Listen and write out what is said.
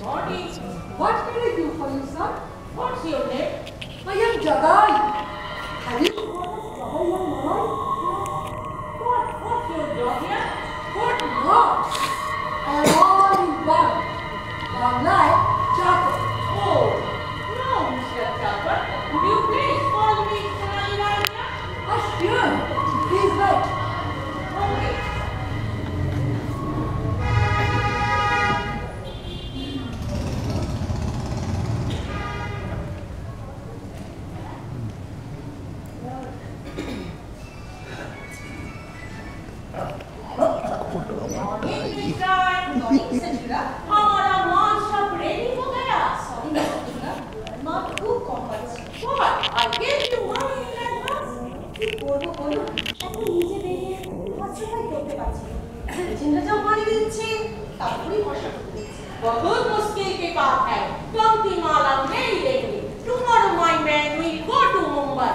Morning. What can I do for you, sir? What's your name? I am Jagai. Have you heard of Jagai young Malay? What's your job here? What not? I am all in one. Malay, Chopper. Oh, no, Mr. Chopper. Would you please call me Sanalirania? Sure. Please wait. Okay. हमारा मान सब ready हो गया sorry not too complex what I gave you money in advance কি করব বলো এখন নিজে বেরিয়ে হাসপাতাল করতে পারছি जिंदा जब पानी দিচ্ছি তারপরেই বর্ষা করতে দিচ্ছি बहुत मुश्किल की बात है तुम की माला नहीं लेंगे tomorrow my man we go to Mumbai